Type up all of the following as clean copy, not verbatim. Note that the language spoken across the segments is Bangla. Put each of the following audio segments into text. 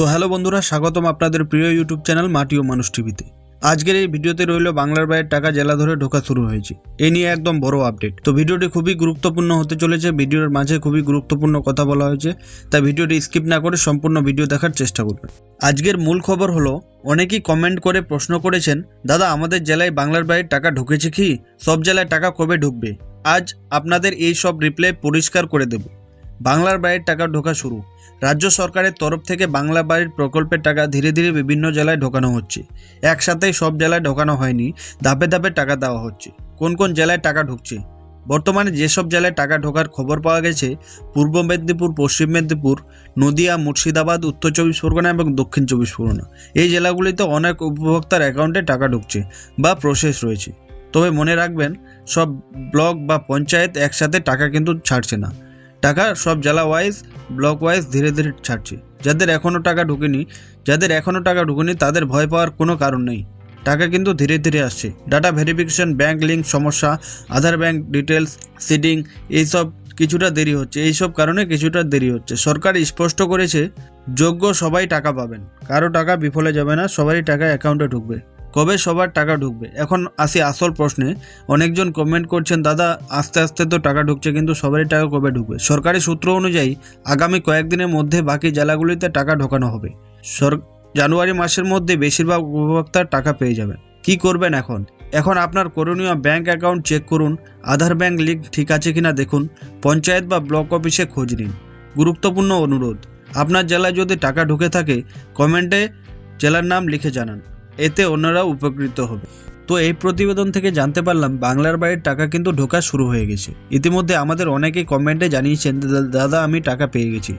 তো হ্যালো বন্ধুরা, স্বাগতম আপনাদের প্রিয় ইউটিউব চ্যানেল মাটি ও মানুষ টিভিতে। আজকের এই ভিডিওতে রইল বাংলার বাইরের টাকা জেলা ধরে ঢোকা শুরু হয়েছে, এ নিয়ে একদম বড় আপডেট। তো ভিডিওটি খুবই গুরুত্বপূর্ণ হতে চলেছে, ভিডিওর মাঝে খুবই গুরুত্বপূর্ণ কথা বলা হয়েছে, তাই ভিডিওটি স্কিপ না করে সম্পূর্ণ ভিডিও দেখার চেষ্টা করবেন। আজকের মূল খবর হলো, অনেকেই কমেন্ট করে প্রশ্ন করেছেন, দাদা আমাদের জেলায় বাংলার বাইরের টাকা ঢুকেছে কি, সব জেলায় টাকা কবে ঢুকবে। আজ আপনাদের এই সব রিপ্লাই পরিষ্কার করে দেব। বাংলার বাইরের টাকা ঢোকা শুরু। রাজ্য সরকারের তরফ থেকে বাংলা বাড়ির প্রকল্পের টাকা ধীরে ধীরে বিভিন্ন জেলায় ঢোকানো হচ্ছে। একসাথেই সব জেলায় ঢোকানো হয়নি, ধাপে ধাপে টাকা দেওয়া হচ্ছে। কোন কোন জেলায় টাকা ঢুকছে? বর্তমানে যেসব জেলায় টাকা ঢোকার খবর পাওয়া গেছে, পূর্ব মেদিনীপুর, পশ্চিম মেদিনীপুর, নদিয়া, মুর্শিদাবাদ, উত্তর 24 পরগনা এবং দক্ষিণ 24 পরগনা। এই জেলাগুলিতে অনেক উপভোক্তার অ্যাকাউন্টে টাকা ঢুকছে বা প্রসেস রয়েছে। তবে মনে রাখবেন, সব ব্লক বা পঞ্চায়েত একসাথে টাকা কিন্তু ছাড়ছে না। টাকা সব জেলা ওয়াইজ, ব্লক ওয়াইজ ধীরে ধীরে ছাড়ছে। যাদের এখনও টাকা ঢুকেনি তাদের ভয় পাওয়ার কোনো কারণ নেই। টাকা কিন্তু ধীরে ধীরে আসছে। ডাটা ভেরিফিকেশন, ব্যাংক লিঙ্ক সমস্যা, আধার ব্যাংক ডিটেলস, সিডিং, এইসব কিছুটা দেরি হচ্ছে। এইসব কারণে কিছুটা দেরি হচ্ছে। সরকার স্পষ্ট করেছে, যোগ্য সবাই টাকা পাবেন, কারো টাকা বিফলে যাবে না, সবারই টাকা অ্যাকাউন্টে ঢুকবে। কবে সবার টাকা ঢুকবে? এখন আসি আসল প্রশ্নে। অনেকজন কমেন্ট করছেন, দাদা আস্তে আস্তে তো টাকা ঢুকছে, কিন্তু সবারই টাকা কবে ঢুকবে? সরকারি সূত্র অনুযায়ী আগামী কয়েকদিনের মধ্যে বাকি জেলাগুলিতে টাকা ঢোকানো হবে। জানুয়ারি মাসের মধ্যে বেশিরভাগ উপভোক্তার টাকা পেয়ে যাবেন। কি করবেন এখন? আপনার করণীয়, ব্যাংক অ্যাকাউন্ট চেক করুন, আধার ব্যাংক লিঙ্ক ঠিক আছে কিনা দেখুন, পঞ্চায়েত বা ব্লক অফিসে খোঁজ নিন। গুরুত্বপূর্ণ অনুরোধ, আপনার জেলায় যদি টাকা ঢুকে থাকে কমেন্টে জেলার নাম লিখে জানান, এতে অন্যরাও উপকৃত হবে। তো এই প্রতিবেদন থেকে জানতে পারলাম বাংলার বাইরের টাকা কিন্তু ঢোকা শুরু হয়ে গেছে। ইতিমধ্যে আমাদের অনেকেই কমেন্টে জানিয়েছেন, দাদা আমি টাকা পেয়ে গেছি।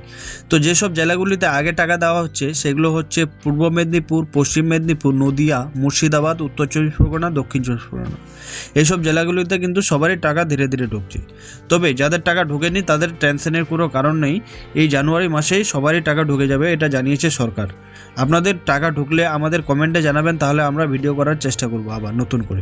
তো যেসব জেলাগুলিতে আগে টাকা দেওয়া হচ্ছে সেগুলো হচ্ছে পূর্ব মেদিনীপুর, পশ্চিম মেদিনীপুর, নদিয়া, মুর্শিদাবাদ, উত্তর 24 পরগনা, দক্ষিণ 24 পরগনা। এইসব জেলাগুলিতে কিন্তু সবারই টাকা ধীরে ধীরে ঢুকছে। তবে যাদের টাকা ঢোকেনি তাদের টেনশনের কোনো কারণ নেই। এই জানুয়ারি মাসেই সবারই টাকা ঢুকে যাবে, এটা জানিয়েছে সরকার। আপনাদের টাকা ঢুকলে আমাদের কমেন্টে জানাবেন, তাহলে আমরা ভিডিও করার চেষ্টা করবো আবার নতুন করে।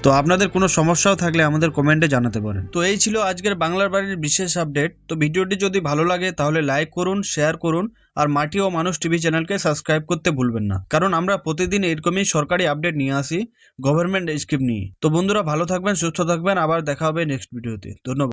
তো আপনাদের কোনো সমস্যাও থাকলে আমাদের কমেন্টে জানাতে পারেন। তো এই ছিল আজকের বাংলার বাড়ির বিশেষ আপডেট। তো ভিডিওটি যদি ভালো লাগে তাহলে লাইক করুন, শেয়ার করুন, আর মাটি ও মানুষ টিভি চ্যানেলকে সাবস্ক্রাইব করতে ভুলবেন না, কারণ আমরা প্রতিদিন এরকমই সরকারি আপডেট নিয়ে আসি গভর্নমেন্ট স্কিম নিয়ে। তো বন্ধুরা ভালো থাকবেন, সুস্থ থাকবেন, আবার দেখা হবে নেক্সট ভিডিওতে। ধন্যবাদ।